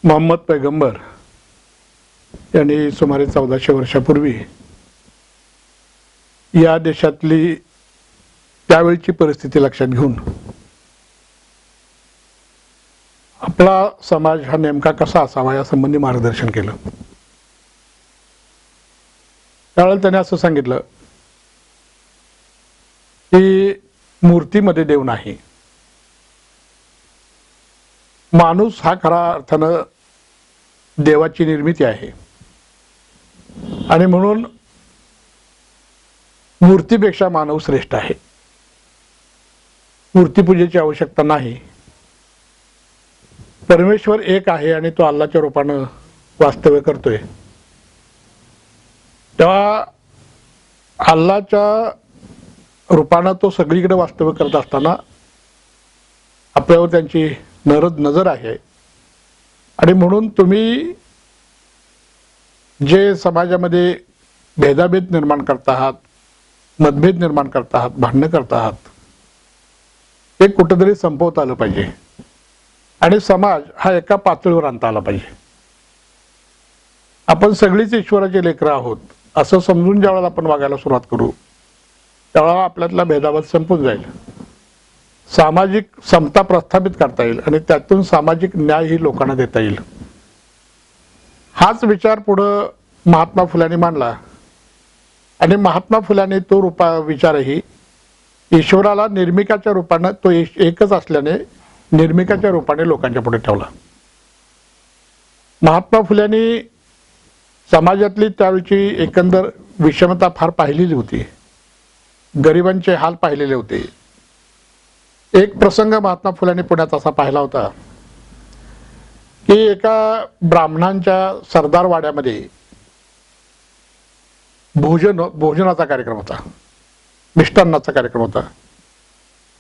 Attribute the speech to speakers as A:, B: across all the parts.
A: मोहम्मद पैगंबर यांनी सुमारे 1400 वर्षापूर्वी या देशातली त्यावेळची परिस्थिती लक्षात घेऊन आपला समाज हा नेमका कसा असावा या संबंधी मार्गदर्शन केलं। त्यावेळेला त्याने असं सांगितलं की मूर्तीमध्ये देव नाही, माणूस हा खरा अर्थानं देवाची निर्मिती आहे आणि म्हणून मूर्तीपेक्षा मानव श्रेष्ठ आहे। मूर्तीपूजेची आवश्यकता नाही, परमेश्वर एक आहे आणि तो अल्लाच्या रूपानं वास्तव्य करतोय। तेव्हा अल्लाच्या रूपानं तो सगळीकडे वास्तव्य करत असताना आपल्यावर त्यांची नजर आहे आणि म्हणून तुम्ही जे समाजामध्ये भेदाभेद निर्माण करता आहात, मतभेद निर्माण करता आहात, भांडणं करता आहात, ते कुठेतरी संपवता आलं पाहिजे आणि समाज हा एका पातळीवर आणता आला पाहिजे। आपण सगळीच ईश्वराचे लेकरं आहोत असं समजून ज्यावेळेला आपण वागायला सुरुवात करू त्यावेळेला आपल्यातला भेदाभेद संपून जाईल, सामाजिक समता प्रस्थापित करता येईल आणि त्यातून सामाजिक न्याय ही लोकांना देता येईल। हाच विचार पुढं महात्मा फुल्यांनी मांडला आणि महात्मा फुल्यांनी तो विचारही ईश्वराला निर्मिकाच्या रूपानं, तो एकच असल्याने निर्मिकाच्या रूपाने लोकांच्या पुढे ठेवला। महात्मा फुल्यांनी समाजातली त्यावेळची एकंदर विषमता फार पाहिलेली होती, गरिबांचे हाल पाहिलेले होते। एक प्रसंग महात्मा फुल्यांनी पुण्यात असा पाहिला होता की एका ब्राह्मणांच्या सरदार वाड्यामध्ये भोजनाचा कार्यक्रम होता, मिष्टान्नाचा कार्यक्रम होता।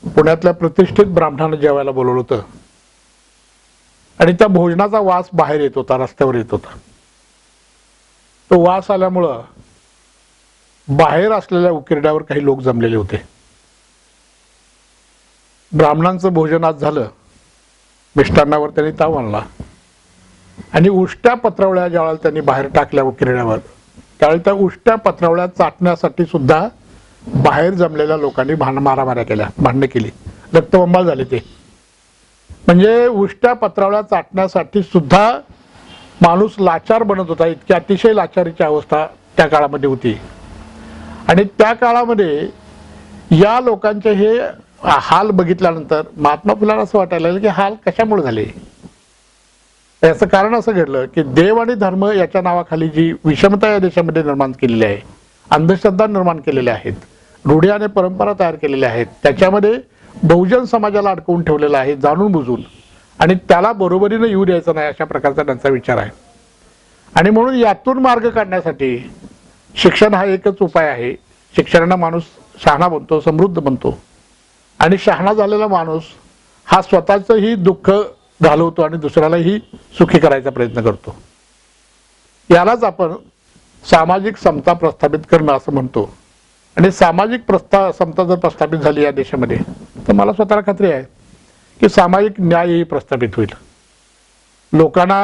A: पुण्यातल्या प्रतिष्ठित ब्राह्मणांना जेवायला बोलवलं होतं आणि त्या भोजनाचा वास बाहेर येत होता, रस्त्यावर येत होता। तो वास आल्यामुळं बाहेर असलेल्या उकिरड्यावर काही लोक जमलेले होते। ब्राह्मणांचं भोजन आज झालं, मिष्टान्नावर त्यांनी ताव आणला आणि उष्ट्या पत्रावळ्या ज्यावेळेला त्यांनी बाहेर टाकल्या उकिरड्यावर त्यावेळेला त्या उष्ट्या पत्रावळ्या चाटण्यासाठी सुद्धा बाहेर जमलेल्या लोकांनी मारामाऱ्या केल्या, भांडणं केली, रक्तबंबाळ झाले। ते म्हणजे उष्ट्या पत्रावळ्या चाटण्यासाठी सुद्धा माणूस लाचार बनत होता, इतकी अतिशय लाचारीची अवस्था त्या काळामध्ये होती। आणि त्या काळामध्ये या लोकांचे हे हाल बघितल्यानंतर महात्मा फुल्यांना असं वाटायला लागलं की हाल कशामुळे झाले। याचं कारण असं घडलं की देव आणि धर्म याच्या नावाखाली जी विषमता या देशामध्ये निर्माण केलेली आहे, अंधश्रद्धा निर्माण केलेल्या आहेत, रूढी आणि परंपरा तयार केलेल्या आहेत, त्याच्यामध्ये बहुजन समाजाला अडकवून ठेवलेला आहे जाणून बुजून आणि त्याला बरोबरीनं येऊ द्यायचं नाही अशा प्रकारचा त्यांचा विचार आहे। आणि म्हणून यातून मार्ग काढण्यासाठी शिक्षण हा एकच उपाय आहे। शिक्षणाने माणूस शहाणा बनतो, समृद्ध बनतो आणि शहाणा झालेला माणूस हा स्वतःचंही दुःख घालवतो आणि दुसऱ्यालाही सुखी करायचा प्रयत्न करतो। यालाच आपण सामाजिक समता प्रस्थापित करणं असं म्हणतो। आणि सामाजिक समता जर प्रस्थापित झाली या देशामध्ये तर मला स्वतःला खात्री आहे की सामाजिक न्यायही प्रस्थापित होईल। लोकांना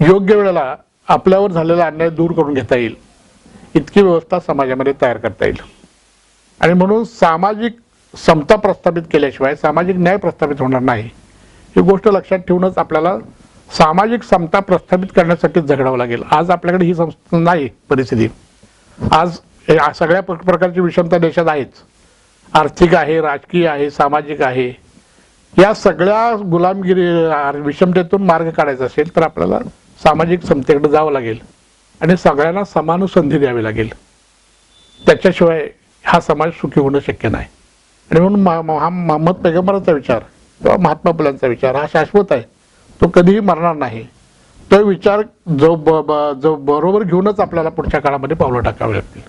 A: योग्य वेळेला आपल्यावर झालेला अन्याय दूर करून घेता येईल इतकी व्यवस्था समाजामध्ये तयार करता येईल। आणि म्हणून सामाजिक समता प्रस्थापित केल्याशिवाय सामाजिक न्याय प्रस्थापित होणार नाही ही गोष्ट लक्षात ठेवूनच आपल्याला सामाजिक समता प्रस्थापित करण्यासाठी झगडावं लागेल। आज आपल्याकडे ही नाही परिस्थिती। आज सगळ्या प्रकारची विषमता देशात आहेच, आर्थिक आहे, राजकीय आहे, सामाजिक आहे। या सगळ्या गुलामगिरी विषमतेतून मार्ग काढायचा असेल तर आपल्याला सामाजिक समतेकडे जावं लागेल आणि सगळ्यांना समान संधी द्यावी लागेल, त्याच्याशिवाय हा समाज सुखी होणं शक्य नाही। आणि म्हणून मोहम्मद पैगंबराचा विचार किंवा महात्मा फुल्यांचा विचार हा शाश्वत आहे, तो कधीही मरणार नाही। तो विचार जो बरोबर घेऊनच आपल्याला पुढच्या काळामध्ये पावलं टाकावी लागतील।